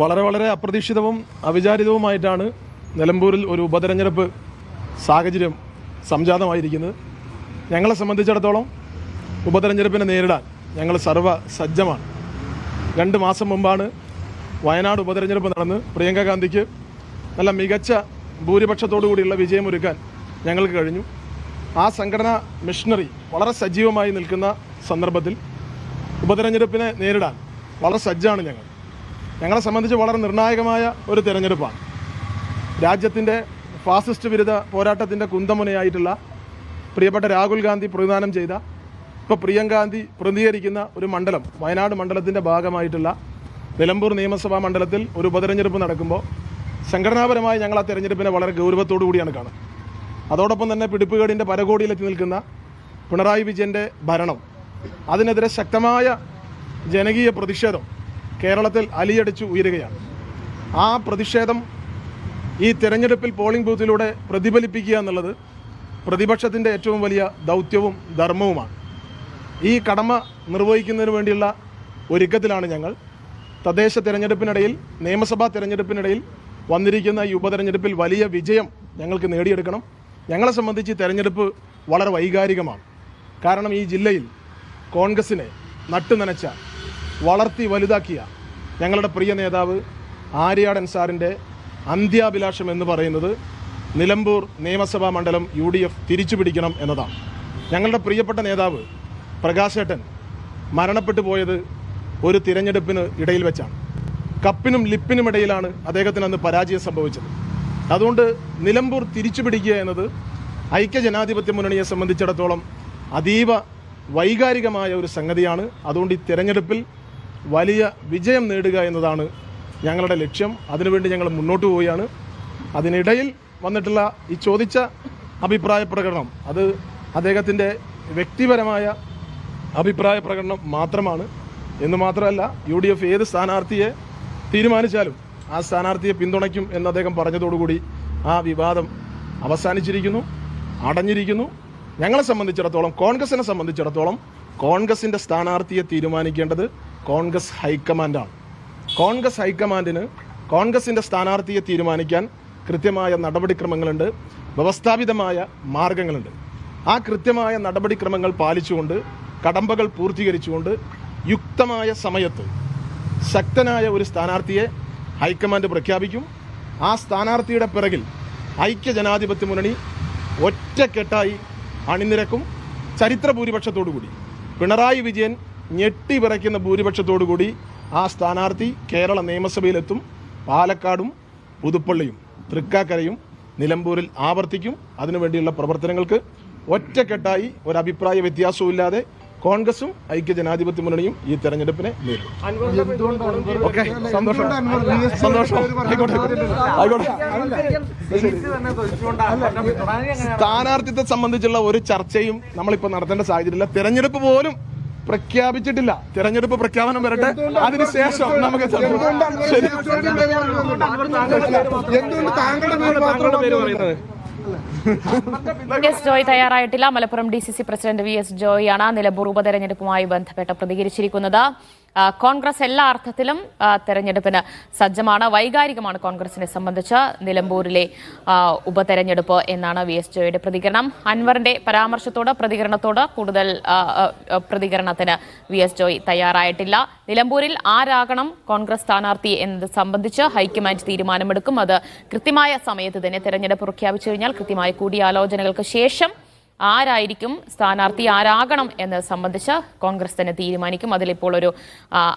വളരെ അപ്രതീക്ഷിതവും അവിചാരിതവുമായിട്ടാണ് നിലമ്പൂരിൽ ഒരു ഉപതെരഞ്ഞെടുപ്പ് സാഹചര്യം സംജാതമായിരിക്കുന്നത്. ഞങ്ങളെ സംബന്ധിച്ചിടത്തോളം ഉപതെരഞ്ഞെടുപ്പിനെ നേരിടാൻ ഞങ്ങൾ സജ്ജമാണ്. 2 മാസം മുമ്പാണ് വയനാട് ഉപതെരഞ്ഞെടുപ്പ് നടന്ന് പ്രിയങ്ക ഗാന്ധിക്ക് നല്ല മികച്ച ഭൂരിപക്ഷത്തോടു കൂടിയുള്ള വിജയമൊരുക്കാൻ ഞങ്ങൾക്ക് കഴിഞ്ഞു. ആ സംഘടനാ മിഷനറി വളരെ സജീവമായി നിൽക്കുന്ന സന്ദർഭത്തിൽ ഉപതെരഞ്ഞെടുപ്പിനെ നേരിടാൻ വളരെ സജ്ജമാണ് ഞങ്ങളെ സംബന്ധിച്ച് വളരെ നിർണായകമായ ഒരു തെരഞ്ഞെടുപ്പാണ്. രാജ്യത്തിൻ്റെ ഫാസിസ്റ്റ് വിരുദ്ധ പോരാട്ടത്തിൻ്റെ കുന്തമുനയായിട്ടുള്ള പ്രിയപ്പെട്ട രാഹുൽ ഗാന്ധി പ്രതിദാനം ചെയ്ത, ഇപ്പോൾ പ്രിയങ്ക ഗാന്ധി പ്രതികരിക്കുന്ന ഒരു മണ്ഡലം, വയനാട് മണ്ഡലത്തിൻ്റെ ഭാഗമായിട്ടുള്ള നിലമ്പൂർ നിയമസഭാ മണ്ഡലത്തിൽ ഒരു ഉപതെരഞ്ഞെടുപ്പ് നടക്കുമ്പോൾ സംഘടനാപരമായി ഞങ്ങൾ ആ തെരഞ്ഞെടുപ്പിനെ വളരെ ഗൗരവത്തോടു കൂടിയാണ് കാണുന്നത്. അതോടൊപ്പം തന്നെ പിടിപ്പുകേടിൻ്റെ പരകോടിയിലെത്തി നിൽക്കുന്ന പിണറായി വിജയൻ്റെ ഭരണം, അതിനെതിരെ ശക്തമായ ജനകീയ പ്രതിഷേധം കേരളത്തിൽ അലിയടിച്ചു ഉയരുകയാണ്. ആ പ്രതിഷേധം ഈ തെരഞ്ഞെടുപ്പിൽ പോളിംഗ് ബൂത്തിലൂടെ പ്രതിഫലിപ്പിക്കുക എന്നുള്ളത് പ്രതിപക്ഷത്തിൻ്റെ ഏറ്റവും വലിയ ദൗത്യവും ധർമ്മവുമാണ്. ഈ കടമ നിർവഹിക്കുന്നതിന് വേണ്ടിയുള്ള ഒരുക്കത്തിലാണ് ഞങ്ങൾ. തദ്ദേശ തെരഞ്ഞെടുപ്പിനിടയിൽ, നിയമസഭാ തെരഞ്ഞെടുപ്പിനിടയിൽ വന്നിരിക്കുന്ന ഈ ഉപതെരഞ്ഞെടുപ്പിൽ വലിയ വിജയം ഞങ്ങൾക്ക് നേടിയെടുക്കണം. ഞങ്ങളെ സംബന്ധിച്ച് ഈ തെരഞ്ഞെടുപ്പ് വളരെ വൈകാരികമാണ്. കാരണം ഈ ജില്ലയിൽ കോൺഗ്രസിനെ നട്ടുനനച്ച, വളർത്തി വലുതാക്കിയ ഞങ്ങളുടെ പ്രിയ നേതാവ് ആര്യാടൻ സാറിൻ്റെ അന്ത്യാഭിലാഷം എന്ന് പറയുന്നത് നിലമ്പൂർ നിയമസഭാ മണ്ഡലം UDF തിരിച്ചു പിടിക്കണം എന്നതാണ്. ഞങ്ങളുടെ പ്രിയപ്പെട്ട നേതാവ് പ്രകാശേട്ടൻ മരണപ്പെട്ടു പോയത് ഒരു തിരഞ്ഞെടുപ്പിന് ഇടയിൽ വെച്ചാണ്. കപ്പിനും ലിപ്പിനും ഇടയിലാണ് അദ്ദേഹത്തിന് അന്ന് പരാജയം സംഭവിച്ചത്. അതുകൊണ്ട് നിലമ്പൂർ തിരിച്ചു പിടിക്കുക എന്നത് ഐക്യജനാധിപത്യ മുന്നണിയെ സംബന്ധിച്ചിടത്തോളം അതീവ വൈകാരികമായ ഒരു സംഗതിയാണ്. അതുകൊണ്ട് ഈ തിരഞ്ഞെടുപ്പിൽ വലിയ വിജയം നേടുക എന്നതാണ് ഞങ്ങളുടെ ലക്ഷ്യം. അതിനുവേണ്ടി ഞങ്ങൾ മുന്നോട്ട് പോവുകയാണ്. അതിനിടയിൽ വന്നിട്ടുള്ള ഈ ചോദിച്ച അഭിപ്രായ പ്രകടനം അത് അദ്ദേഹത്തിൻ്റെ വ്യക്തിപരമായ അഭിപ്രായ പ്രകടനം മാത്രമാണ് എന്ന് മാത്രമല്ല, UDF ഏത് സ്ഥാനാർത്ഥിയെ തീരുമാനിച്ചാലും ആ സ്ഥാനാർത്ഥിയെ പിന്തുണയ്ക്കും എന്ന് അദ്ദേഹം പറഞ്ഞതോടുകൂടി ആ വിവാദം അവസാനിച്ചിരിക്കുന്നു, അടഞ്ഞിരിക്കുന്നു. ഞങ്ങളെ സംബന്ധിച്ചിടത്തോളം, കോൺഗ്രസിനെ സംബന്ധിച്ചിടത്തോളം, കോൺഗ്രസിൻ്റെ സ്ഥാനാർത്ഥിയെ തീരുമാനിക്കേണ്ടത് കോൺഗ്രസ് ഹൈക്കമാൻഡാണ്. കോൺഗ്രസ് ഹൈക്കമാൻഡിന് കോൺഗ്രസിൻ്റെ സ്ഥാനാർത്ഥിയെ തീരുമാനിക്കാൻ കൃത്യമായ നടപടിക്രമങ്ങളുണ്ട്, വ്യവസ്ഥാപിതമായ മാർഗങ്ങളുണ്ട്. ആ കൃത്യമായ നടപടിക്രമങ്ങൾ പാലിച്ചുകൊണ്ട്, കടമ്പകൾ പൂർത്തീകരിച്ചുകൊണ്ട്, യുക്തമായ സമയത്ത് ശക്തനായ ഒരു സ്ഥാനാർത്ഥിയെ ഹൈക്കമാൻഡ് പ്രഖ്യാപിക്കും. ആ സ്ഥാനാർത്ഥിയുടെ പിറകിൽ ഐക്യജനാധിപത്യ മുന്നണി ഒറ്റക്കെട്ടായി അണിനിരക്കും. ചരിത്ര ഭൂരിപക്ഷത്തോടുകൂടി പിണറായി വിജയൻ ഞെട്ടിവിറയ്ക്കുന്ന ഭൂരിപക്ഷത്തോടുകൂടി ആ സ്ഥാനാർത്ഥി കേരള നിയമസഭയിലെത്തും. പാലക്കാടും പുതുപ്പള്ളിയും തൃക്കാക്കരയും നിലമ്പൂരിൽ ആവർത്തിക്കും. അതിനുവേണ്ടിയുള്ള പ്രവർത്തനങ്ങൾക്ക് ഒറ്റക്കെട്ടായി ഒരഭിപ്രായ വ്യത്യാസവുമില്ലാതെ കോൺഗ്രസും ഐക്യജനാധിപത്യ മുന്നണിയും ഈ തെരഞ്ഞെടുപ്പിനെ നേരിടും. ഓക്കെ, സന്തോഷം. സ്ഥാനാർത്ഥിത്വത്തെ സംബന്ധിച്ചുള്ള ഒരു ചർച്ചയും നമ്മളിപ്പോൾ നടത്തേണ്ട സാഹചര്യമില്ല. തെരഞ്ഞെടുപ്പ് പോലും പ്രഖ്യാപിച്ചിട്ടില്ല. തെരഞ്ഞെടുപ്പ് പ്രഖ്യാപനം വരട്ടെ, അതിനുശേഷം നമുക്ക് ജോയ് തയ്യാറായിട്ടില്ല. മലപ്പുറം DCC പ്രസിഡന്റ് VS ജോയിയാണ് നിലമ്പൂർ ഉപതെരഞ്ഞെടുപ്പുമായി ബന്ധപ്പെട്ട് പ്രതികരിച്ചിരിക്കുന്നത്. കോൺഗ്രസ് എല്ലാ അർത്ഥത്തിലും തെരഞ്ഞെടുപ്പിന് സജ്ജമാണ്. വൈകാരികമാണ് കോൺഗ്രസിനെ സംബന്ധിച്ച് നിലമ്പൂരിലെ ഉപതെരഞ്ഞെടുപ്പ് എന്നാണ് VS ജോയിയുടെ പ്രതികരണം. അൻവറിന്റെ പ്രതികരണത്തോട് കൂടുതൽ പ്രതികരണത്തിന് VS ജോയ് തയ്യാറായിട്ടില്ല. നിലമ്പൂരിൽ ആരാകണം കോൺഗ്രസ് സ്ഥാനാർത്ഥി എന്നത് സംബന്ധിച്ച് ഹൈക്കമാൻഡ് തീരുമാനമെടുക്കും. അത് കൃത്യമായ സമയത്ത് തന്നെ തെരഞ്ഞെടുപ്പ് പ്രഖ്യാപിച്ചു കഴിഞ്ഞാൽ കൃത്യമായ കൂടിയാലോചനകൾക്ക് ശേഷം ആരായിരിക്കും സ്ഥാനാർത്ഥി, ആരാകണം എന്നത് സംബന്ധിച്ച് കോൺഗ്രസ് തന്നെ തീരുമാനിക്കും. അതിലിപ്പോൾ ഒരു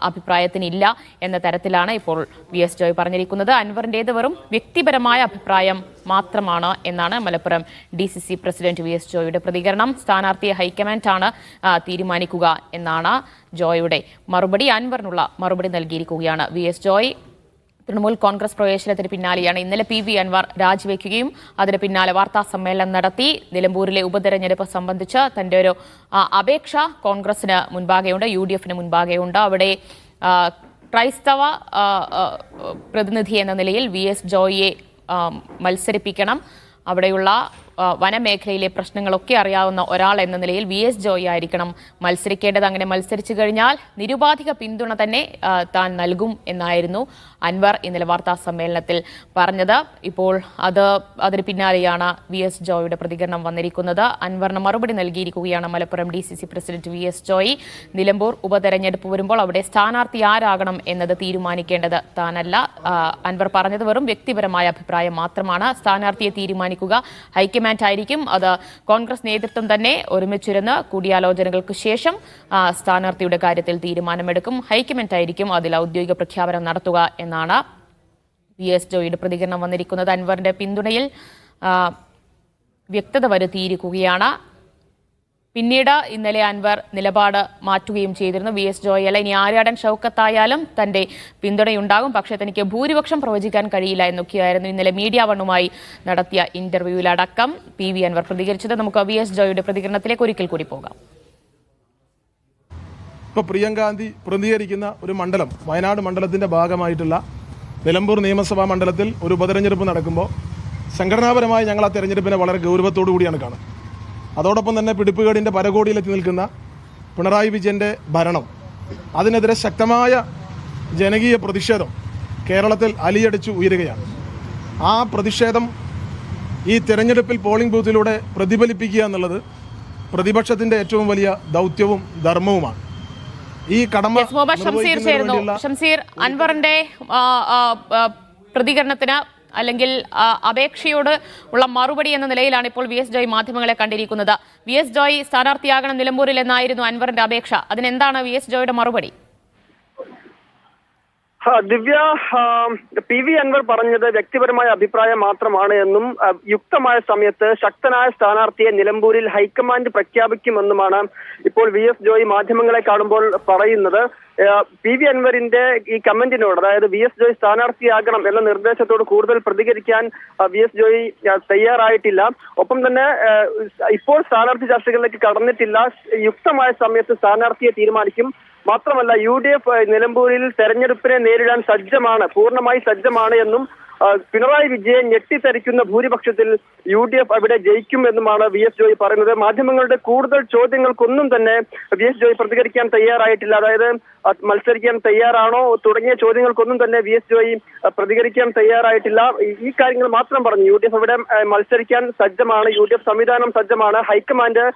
അഭിപ്രായത്തിനില്ല എന്ന തരത്തിലാണ് ഇപ്പോൾ VS ജോയ് പറഞ്ഞിരിക്കുന്നത്. അൻവറിൻ്റേത് വെറും വ്യക്തിപരമായ അഭിപ്രായം മാത്രമാണ് എന്നാണ് മലപ്പുറം DCC പ്രസിഡന്റ് VS ജോയിയുടെ പ്രതികരണം. സ്ഥാനാർത്ഥിയെ ഹൈക്കമാൻഡാണ് തീരുമാനിക്കുക എന്നാണ് ജോയിയുടെ മറുപടി. അൻവറിനുള്ള മറുപടി നൽകിയിരിക്കുകയാണ് VS ജോയ്. തൃണമൂൽ കോൺഗ്രസ് പ്രവേശനത്തിന് പിന്നാലെയാണ് ഇന്നലെ PV അൻവർ രാജിവെക്കുകയും അതിന് പിന്നാലെ വാർത്താ സമ്മേളനം നടത്തി നിലമ്പൂരിലെ ഉപതെരഞ്ഞെടുപ്പ് സംബന്ധിച്ച് തൻ്റെ ഒരു അപേക്ഷ കോൺഗ്രസിന് മുൻപാകെയുണ്ട്, UDFന് മുൻപാകെയുണ്ട്. അവിടെ ക്രൈസ്തവ പ്രതിനിധി എന്ന നിലയിൽ VS ജോയിയെ മത്സരിപ്പിക്കണം, അവിടെയുള്ള വനമേഖലയിലെ പ്രശ്നങ്ങളൊക്കെ അറിയാവുന്ന ഒരാൾ എന്ന നിലയിൽ VS ജോയി ആയിരിക്കണം മത്സരിക്കേണ്ടത്. അങ്ങനെ മത്സരിച്ചു കഴിഞ്ഞാൽ നിരുപാധിക പിന്തുണ തന്നെ താൻ നൽകും എന്നായിരുന്നു അൻവർ ഇന്നലെ വാർത്താ സമ്മേളനത്തിൽ പറഞ്ഞത്. ഇപ്പോൾ അതിന് പിന്നാലെയാണ് VS ജോയിയുടെ പ്രതികരണം വന്നിരിക്കുന്നത്. അൻവറിന് മറുപടി നൽകിയിരിക്കുകയാണ് Malappuram DCC president VS Joy. Nilambur ഉപതെരഞ്ഞെടുപ്പ് വരുമ്പോൾ അവിടെ സ്ഥാനാർത്ഥി ആരാകണം എന്നത് തീരുമാനിക്കേണ്ടത് താനല്ല. അൻവർ പറഞ്ഞത് വെറും വ്യക്തിപരമായ അഭിപ്രായം മാത്രമാണ്. സ്ഥാനാർത്ഥിയെ തീരുമാനിക്കുക ഹൈക്കമാൻഡ് ആയിരിക്കും. അത് കോൺഗ്രസ് നേതൃത്വം തന്നെ ഒരുമിച്ചിരുന്ന് കൂടിയാലോചനകൾക്ക് ശേഷം സ്ഥാനാർത്ഥിയുടെ കാര്യത്തിൽ തീരുമാനമെടുക്കും. ഹൈക്കമാൻഡ് ആയിരിക്കും അതിൽ ഔദ്യോഗിക പ്രഖ്യാപനം നടത്തുക എന്നാണ് VS ജോയിയുടെ പ്രതികരണം വന്നിരിക്കുന്നത്. അൻവറിന്റെ പിന്തുണയിൽ വ്യക്തത വരുത്തിയിരിക്കുകയാണ്. പിന്നീട് ഇന്നലെ അൻവർ നിലപാട് മാറ്റുകയും ചെയ്തിരുന്നു. VS ജോയി അല്ല, ഇനി ആര്യാടൻ ഷൗക്കത്തായാലും തന്റെ പിന്തുണയുണ്ടാകും, പക്ഷേ തനിക്ക് ഭൂരിപക്ഷം പ്രവചിക്കാൻ കഴിയില്ല എന്നൊക്കെയായിരുന്നു ഇന്നലെ മീഡിയ വണ്ണുമായി നടത്തിയ ഇന്റർവ്യൂവിലടക്കം PV അൻവർ പ്രതികരിച്ചത്. നമുക്ക് VS ജോയിയുടെ പ്രതികരണത്തിലേക്ക് ഒരിക്കൽ കൂടി പോകാം. ഇപ്പോൾ പ്രിയങ്ക ഗാന്ധി പ്രതികരിക്കുന്ന ഒരു മണ്ഡലം, വയനാട് മണ്ഡലത്തിന്റെ ഭാഗമായിട്ടുള്ള നിലമ്പൂർ നിയമസഭാ മണ്ഡലത്തിൽ ഒരു ഉപതെരഞ്ഞെടുപ്പ് നടക്കുമ്പോൾ സംഘടനാപരമായി ഞങ്ങൾ ആ തെരഞ്ഞെടുപ്പിനെ വളരെ ഗൗരവത്തോടു കൂടിയാണ് കാണുന്നത്. അതോടൊപ്പം തന്നെ പിടിപ്പുകേടിൻ്റെ പരകോടിയിലെത്തി നിൽക്കുന്ന പിണറായി വിജയൻ്റെ ഭരണം, അതിനെതിരെ ശക്തമായ ജനകീയ പ്രതിഷേധം കേരളത്തിൽ അലിയടിച്ചു ഉയരുകയാണ്. ആ പ്രതിഷേധം ഈ തെരഞ്ഞെടുപ്പിൽ പോളിംഗ് ബൂത്തിലൂടെ പ്രതിഫലിപ്പിക്കുക എന്നുള്ളത് പ്രതിപക്ഷത്തിൻ്റെ ഏറ്റവും വലിയ ദൗത്യവും ധർമ്മവുമാണ്. ഈ കടമ ഷംസീർ, അൻവറിന്റെ പ്രതികരണത്തിന് അല്ലെങ്കിൽ അപേക്ഷയോട് ഉള്ള മറുപടി എന്ന നിലയിലാണ് ഇപ്പോൾ VS ജോയി മാധ്യമങ്ങളെ കണ്ടിരിക്കുന്നത്. VS ജോയി സ്ഥാനാർത്ഥിയാകണം നിലമ്പൂരിൽ എന്നായിരുന്നു അൻവറിന്റെ അപേക്ഷ. അതിനെന്താണ് VS ജോയിയുടെ മറുപടി? ദിവ്യ, PV അൻവർ പറഞ്ഞത് വ്യക്തിപരമായ അഭിപ്രായം മാത്രമാണ് എന്നും യുക്തമായ സമയത്ത് ശക്തനായ സ്ഥാനാർത്ഥിയെ നിലമ്പൂരിൽ ഹൈക്കമാൻഡ് പ്രഖ്യാപിക്കുമെന്നുമാണ് ഇപ്പോൾ VS ജോയി മാധ്യമങ്ങളെ കാണുമ്പോൾ പറയുന്നത്. PV അൻവറിന്റെ ഈ കമന്റിനോട്, അതായത് VS ജോയി സ്ഥാനാർത്ഥിയാകണം എന്ന നിർദ്ദേശത്തോട് കൂടുതൽ പ്രതികരിക്കാൻ VS ജോയി തയ്യാറായിട്ടില്ല. ഒപ്പം തന്നെ ഇപ്പോൾ സ്ഥാനാർത്ഥി ചർച്ചകളിലേക്ക് കടന്നിട്ടില്ല. യുക്തമായ സമയത്ത് സ്ഥാനാർത്ഥിയെ തീരുമാനിക്കും. മാത്രമല്ല UDF നിലമ്പൂരിൽ തെരഞ്ഞെടുപ്പിനെ നേരിടാൻ സജ്ജമാണ്, പൂർണ്ണമായി സജ്ജമാണ് എന്നും പിണറായി വിജയൻ ഞെട്ടിത്തരിക്കുന്ന ഭൂരിപക്ഷത്തിൽ UDF അവിടെ ജയിക്കുമെന്നുമാണ് VS ജോയി പറയുന്നത്. മാധ്യമങ്ങളുടെ കൂടുതൽ ചോദ്യങ്ങൾക്കൊന്നും തന്നെ VS ജോയി പ്രതികരിക്കാൻ തയ്യാറായിട്ടില്ല. അതായത് മത്സരിക്കാൻ തയ്യാറാണോ തുടങ്ങിയ ചോദ്യങ്ങൾക്കൊന്നും തന്നെ VS ജോയി പ്രതികരിക്കാൻ തയ്യാറായിട്ടില്ല. ഈ കാര്യങ്ങൾ മാത്രം പറഞ്ഞു. UDF അവിടെ മത്സരിക്കാൻ സജ്ജമാണ്, UDF സംവിധാനം സജ്ജമാണ്, ഹൈക്കമാൻഡ്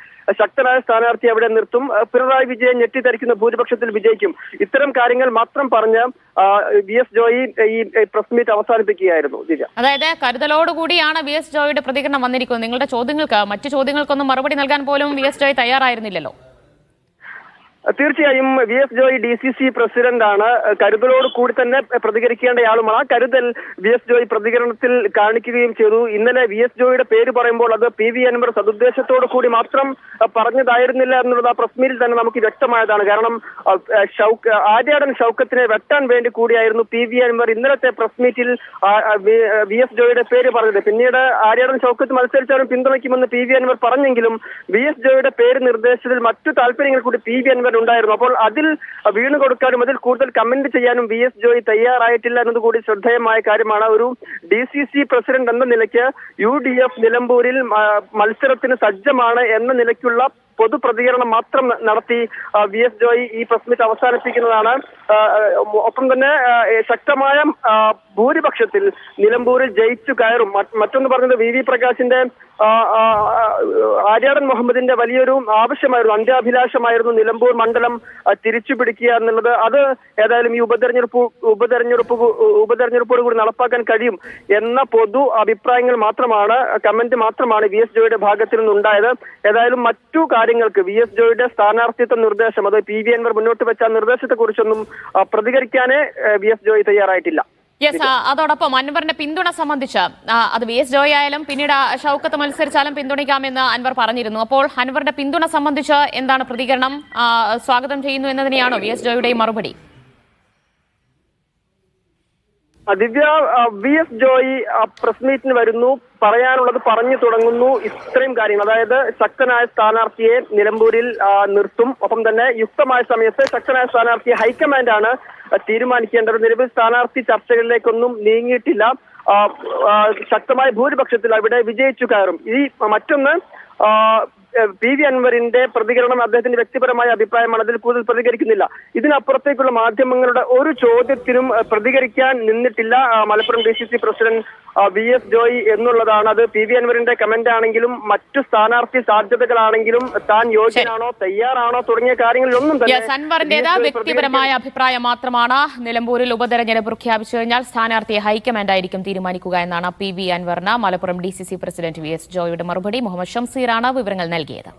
ശക്തനായ സ്ഥാനാർത്ഥി അവിടെ നിർത്തും, പിണറായി വിജയൻ ഞെട്ടിത്തരിക്കുന്ന ഭൂരിപക്ഷത്തിൽ വിജയിക്കും. ഇത്തരം കാര്യങ്ങൾ മാത്രം പറഞ്ഞ് VS ജോയി ഈ പ്രസ് മീറ്റ് അവസാനിപ്പിക്കുകയായിരുന്നു. അതായത് കരുതലോടുകൂടിയാണ് VS ജോയിയുടെ പ്രതികരണം വന്നിരിക്കുന്നത്. നിങ്ങളുടെ ചോദ്യങ്ങൾക്ക്, മറ്റു ചോദ്യങ്ങൾക്കൊന്നും മറുപടി നൽകാൻ പോലും VS ജോയി തയ്യാറായിരുന്നില്ലല്ലോ. തീർച്ചയായും VS ജോയി DCC പ്രസിഡന്റ് ആണ്, കരുതലോട് കൂടി തന്നെ പ്രതികരിക്കേണ്ടയാളുമാണ്. ആ കരുതൽ VS ജോയി പ്രതികരണത്തിൽ കാണിക്കുകയും ചെയ്തു. ഇന്നലെ VS ജോയിയുടെ പേര് പറയുമ്പോൾ അത് PV അൻവർ സതുദ്ദേശത്തോടു കൂടി മാത്രം പറഞ്ഞതായിരുന്നില്ല എന്നുള്ളത് ആ പ്രസ് മീറ്റിൽ തന്നെ നമുക്ക് വ്യക്തമായതാണ്. കാരണം ആര്യാടൻ ഷൗക്കത്തിനെ വെട്ടാൻ വേണ്ടി കൂടിയായിരുന്നു PV അൻവർ ഇന്നലത്തെ പ്രസ് മീറ്റിൽ VS ജോയിയുടെ പേര് പറഞ്ഞത്. പിന്നീട് ആര്യാടൻ ഷൗക്കത്ത് മത്സരിച്ചാലും പിന്തുണയ്ക്കുമെന്ന് PV അൻവർ പറഞ്ഞെങ്കിലും VS ജോയിയുടെ പേര് നിർദ്ദേശിച്ചതിൽ മറ്റു താല്പര്യങ്ങൾ കൂടി PV അൻവർ ഉണ്ടായിരുന്നു. അപ്പോൾ അതിൽ വീണു കൊടുക്കാനും അതിൽ കൂടുതൽ കമന്റ് ചെയ്യാനും VS ജോയി തയ്യാറായിട്ടില്ല എന്നതുകൂടി ശ്രദ്ധേയമായ കാര്യമാണ്. ഒരു DCC പ്രസിഡന്റ് എന്ന നിലയ്ക്ക് UDF നിലമ്പൂരിൽ മത്സരത്തിന് സജ്ജമാണ് എന്ന നിലയ്ക്കുള്ള പൊതുപ്രതികരണം മാത്രം നടത്തി VS ജോയി ഈ പ്രസ് മീറ്റ് അവസാനിപ്പിക്കുന്നതാണ്. ഒപ്പം തന്നെ ശക്തമായ ഭൂരിപക്ഷത്തിൽ നിലമ്പൂരിൽ ജയിച്ചു കയറും. മറ്റൊന്ന് പറഞ്ഞത് VV പ്രകാശിന്റെ ആര്യാടൻ മുഹമ്മദിന്റെ വലിയൊരു ആവശ്യമായിരുന്നു, അന്ത്യാഭിലാഷമായിരുന്നു നിലമ്പൂർ മണ്ഡലം തിരിച്ചു പിടിക്കുക എന്നുള്ളത്. അത് ഏതായാലും ഈ ഉപതെരഞ്ഞെടുപ്പോട് കൂടി നടപ്പാക്കാൻ കഴിയും എന്ന പൊതു അഭിപ്രായങ്ങൾ മാത്രമാണ്, കമന്റ് മാത്രമാണ് VS ജോയിയുടെ ഭാഗത്തിൽ നിന്നുണ്ടായത്. ഏതായാലും മറ്റു കാര്യങ്ങൾക്ക് VS ജോയിയുടെ സ്ഥാനാർത്ഥിത്വ നിർദ്ദേശം, അത് PV അൻവർ മുന്നോട്ട് വെച്ച നിർദ്ദേശത്തെ കുറിച്ചൊന്നും പ്രതികരിക്കാനേ VS ജോയി തയ്യാറായിട്ടില്ല. യെസ്, അതോടൊപ്പം അൻവറിന്റെ പിന്തുണ സംബന്ധിച്ച് അത് VS ജോയി ആയാലും പിന്നീട് ഷൗക്കത്ത് മത്സരിച്ചാലും പിന്തുണയ്ക്കാമെന്ന് അൻവർ പറഞ്ഞിരുന്നു. അപ്പോൾ അൻവറിന്റെ പിന്തുണ സംബന്ധിച്ച് എന്താണ് പ്രതികരണം? സ്വാഗതം ചെയ്യുന്നു എന്നതിനെയാണോ VS ജോയിയുടെ മറുപടി? ദിവ്യ, VS ജോയി പ്രസ് മീറ്റിന് വരുന്നു, പറയാനുള്ളത് പറഞ്ഞു തുടങ്ങുന്നു. ഇത്രയും കാര്യങ്ങൾ, അതായത് ശക്തനായ സ്ഥാനാർത്ഥിയെ നിലമ്പൂരിൽ നിർത്തും, ഒപ്പം തന്നെ യുക്തമായ സമയത്ത് ശക്തനായ സ്ഥാനാർത്ഥിയെ ഹൈക്കമാൻഡാണ് തീരുമാനിക്കേണ്ടത്. നിലവിൽ സ്ഥാനാർത്ഥി ചർച്ചകളിലേക്കൊന്നും നീങ്ങിയിട്ടില്ല. ശക്തമായ ഭൂരിപക്ഷത്തിൽ അവിടെ വിജയിച്ചു കയറും. ഈ മറ്റൊന്ന് പി വി അൻവറിന്റെ പ്രതികരണം അദ്ദേഹത്തിന്റെ വ്യക്തിപരമായ അഭിപ്രായമാണ്. അതിൽ കൂടുതൽ പ്രതികരിക്കുന്നില്ല. ഇതിനപ്പുറത്തേക്കുള്ള മാധ്യമങ്ങളുടെ ഒരു ചോദ്യത്തിനും പ്രതികരിക്കാൻ നിന്നിട്ടില്ല Malappuram DCC president VS Joy എന്നുള്ളതാണ്. അത് പി വി അൻവറിന്റെ കമന്റ് ആണെങ്കിലും മറ്റു സ്ഥാനാർത്ഥി സാധ്യതകളാണെങ്കിലും താൻ യോഗ്യനാണോ തയ്യാറാണോ തുടങ്ങിയ കാര്യങ്ങളിലൊന്നും തന്നെ അൻവറിന്റേത് വ്യക്തിപരമായ അഭിപ്രായം മാത്രമാണ്. നിലമ്പൂരിൽ ഉപതെരഞ്ഞെടുപ്പ് പ്രഖ്യാപിച്ചു കഴിഞ്ഞാൽ സ്ഥാനാർത്ഥിയെ ഹൈക്കമാൻഡ് ആയിരിക്കും തീരുമാനിക്കുക എന്നാണ് PV അൻവറിന് മലപ്പുറം DCC പ്രസിഡന്റ് VS ജോയിയുടെ മറുപടി. മുഹമ്മദ് ഷംസീറാണ് വിവരങ്ങൾ നൽകിയത്.